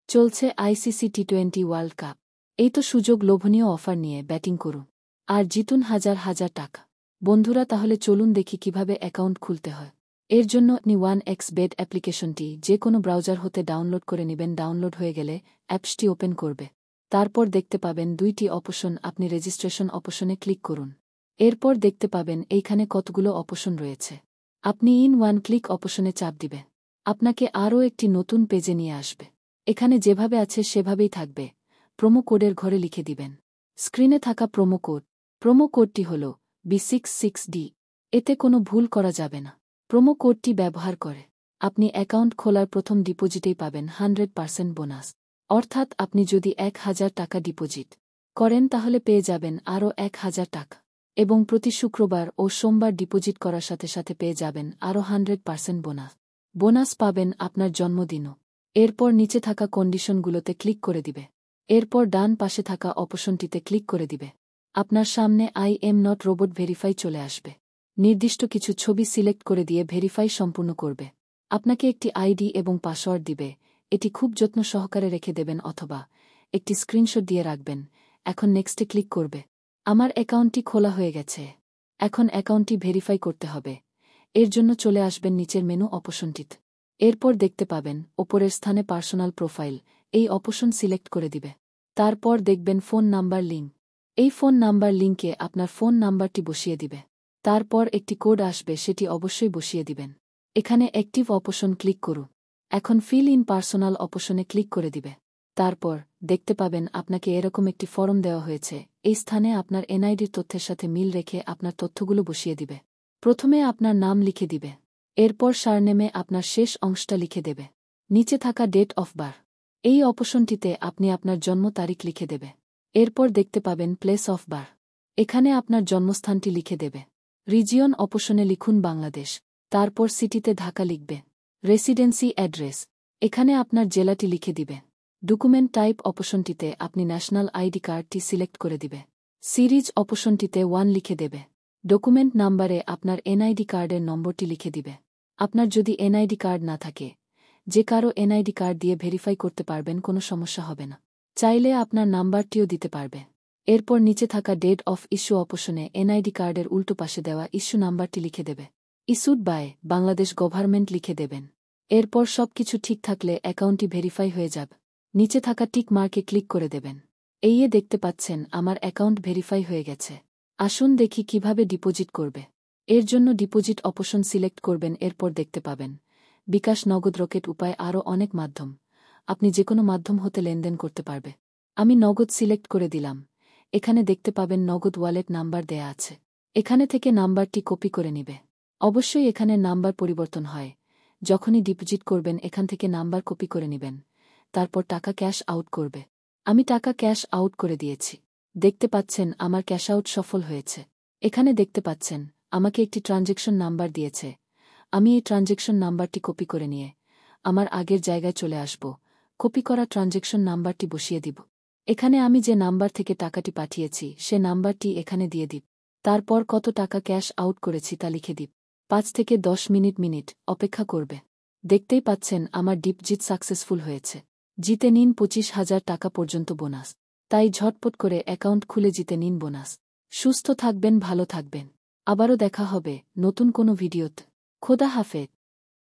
চলছে ICC T20 world cup. এই তো সুযোগ, লোভনীয় অফার নিয়ে ব্যাটিং করুন আর জিতুন হাজার হাজার টাকা। বন্ধুরা, তাহলে চলুন দেখি কিভাবে অ্যাকাউন্ট খুলতে হয়। এর জন্য আপনি 1xBet অ্যাপ্লিকেশনটি যে কোনো ব্রাউজার হতে ডাউনলোড করে নেবেন। ডাউনলোড হয়ে গেলে অ্যাপসটি ওপেন করবে। তারপর দেখতে পাবেন দুইটি অপশন, আপনি রেজিস্ট্রেশন অপশনে ক্লিক করুন। এরপর দেখতে পাবেন এইখানে কতগুলো অপশন রয়েছে। আপনি ইন ওয়ান ক্লিক অপশনে চাপ দিবে, আপনাকে আরও একটি নতুন পেজে নিয়ে আসবে। এখানে যেভাবে আছে সেভাবেই থাকবে। প্রোমো কোডের ঘরে লিখে দিবেন স্ক্রিনে থাকা প্রোমো কোডটি হল B66D। এতে কোনো ভুল করা যাবে না। প্রোমো কোডটি ব্যবহার করে আপনি অ্যাকাউন্ট খোলার প্রথম ডিপোজিটেই পাবেন 100% বোনাস। অর্থাৎ আপনি যদি 1000 টাকা ডিপোজিট করেন তাহলে পেয়ে যাবেন আরও 1000 টাকা, এবং প্রতি শুক্রবার ও সোমবার ডিপোজিট করার সাথে সাথে পেয়ে যাবেন আরও 100% বোনাস পাবেন আপনার জন্মদিনও। এরপর নিচে থাকা কন্ডিশনগুলোতে ক্লিক করে দিবে। এরপর ডান পাশে থাকা অপশনটিতে ক্লিক করে দিবে। আপনার সামনে I am not robot verify চলে আসবে। নির্দিষ্ট কিছু ছবি সিলেক্ট করে দিয়ে ভেরিফাই সম্পূর্ণ করবে। আপনাকে একটি আইডি এবং পাসওয়ার্ড দিবে। এটি খুব যত্ন সহকারে রেখে দেবেন অথবা একটি স্ক্রিনশট দিয়ে রাখবেন। এখন নেক্সটে ক্লিক করবে। আমার অ্যাকাউন্টটি খোলা হয়ে গেছে। এখন অ্যাকাউন্টটি ভেরিফাই করতে হবে। এর জন্য চলে আসবেন নিচের মেনু অপশনটিতে। এরপর দেখতে পাবেন ওপরের স্থানে পার্সোনাল প্রোফাইল, এই অপশন সিলেক্ট করে দিবে। তারপর দেখবেন ফোন নাম্বার লিঙ্ক। এই ফোন নাম্বার লিঙ্কে আপনার ফোন নাম্বারটি বসিয়ে দিবে। তারপর একটি কোড আসবে, সেটি অবশ্যই বসিয়ে দিবেন। এখানে অ্যাক্টিভ অপশন ক্লিক করুন। এখন ফিল ইন পার্সোনাল অপশনে ক্লিক করে দিবে। তারপর দেখতে পাবেন আপনাকে এরকম একটি ফর্ম দেওয়া হয়েছে। এই স্থানে আপনার এনআইডির তথ্যের সাথে মিল রেখে আপনার তথ্যগুলো বসিয়ে দিবে। প্রথমে আপনার নাম লিখে দিবে। এরপর সারনেমে আপনার শেষ অংশটা লিখে দেবে। নিচে থাকা ডেট অফ বার্থ, এই অপশনটিতে আপনি আপনার জন্ম তারিখ লিখে দেবে। এরপর দেখতে পাবেন প্লেস অফ বার্থ, এখানে আপনার জন্মস্থানটি লিখে দেবে। রিজিয়ন অপশনে লিখুন বাংলাদেশ। তারপর সিটিতে ঢাকা লিখবে। রেসিডেন্সি অ্যাড্রেস, এখানে আপনার জেলাটি লিখে দিবে। ডকুমেন্ট টাইপ অপশনটিতে আপনি ন্যাশনাল আইডি কার্ডটি সিলেক্ট করে দিবে। সিরিজ অপশনটিতে 1 লিখে দেবে। ডকুমেন্ট নাম্বারে আপনার এনআইডি কার্ডের নম্বরটি লিখে দিবে। আপনার যদি এনআইডি কার্ড না থাকে, যে কারো এনআইডি কার্ড দিয়ে ভেরিফাই করতে পারবেন, কোনো সমস্যা হবে না। চাইলে আপনার নাম্বারটিও দিতে পারবে। এরপর নিচে থাকা ডেট অফ ইস্যু অপশনে এনআইডি কার্ডের উল্টো পাশে দেওয়া ইস্যু নাম্বারটি লিখে দেবে। ইস্যুড বাই বাংলাদেশ গভর্নমেন্ট লিখে দেবেন। এরপর সবকিছু ঠিক থাকলে অ্যাকাউন্টটি ভেরিফাই হয়ে যাবে। নিচে থাকা টিক মার্কে ক্লিক করে দেবেন। এই দেখতে পাচ্ছেন আমার অ্যাকাউন্ট ভেরিফাই হয়ে গেছে। আসুন দেখি কিভাবে ডিপোজিট করবে। এর জন্য ডিপোজিট অপশন সিলেক্ট করবেন। এরপর দেখতে পাবেন বিকাশ, নগদ, রকেট উপায় আরও অনেক মাধ্যম। আপনি যে কোনো মাধ্যম হতে লেনদেন করতে পারবে। আমি নগদ সিলেক্ট করে দিলাম। এখানে দেখতে পাবেন নগদ ওয়ালেট নাম্বার দেয়া আছে। এখানে থেকে নাম্বারটি কপি করে নিবে। অবশ্যই এখানে নাম্বার পরিবর্তন হয়। যখনই ডিপোজিট করবেন এখান থেকে নাম্বার কপি করে নেবেন। তারপর টাকা ক্যাশ আউট করবে। আমি টাকা ক্যাশ আউট করে দিয়েছি। দেখতে পাচ্ছেন আমার ক্যাশ আউট সফল হয়েছে। এখানে দেখতে পাচ্ছেন আমাকে একটি ট্রানজ্যাকশন নাম্বার দিয়েছে। আমি এই ট্রানজ্যাকশন নাম্বারটি কপি করে নিয়ে আমার আগের জায়গায় চলে আসব। কপি করা ট্রানজ্যাকশন নাম্বারটি বসিয়ে দিব। এখানে আমি যে নাম্বার থেকে টাকাটি পাঠিয়েছি সে নাম্বারটি এখানে দিয়ে দিব। তারপর কত টাকা ক্যাশ আউট করেছি তা লিখে দিব। 5 থেকে 10 মিনিট অপেক্ষা করবে। দেখতেই পাচ্ছেন আমার ডিপোজিট সাকসেসফুল হয়েছে। জিতে নিন 25,000 টাকা পর্যন্ত বোনাস। তাই ঝটপট করে অ্যাকাউন্ট খুলে জিতে নিন বোনাস। সুস্থ থাকবেন, ভালো থাকবেন। আবারও দেখা হবে নতুন কোনো ভিডিওতে। খোদা হাফেজ।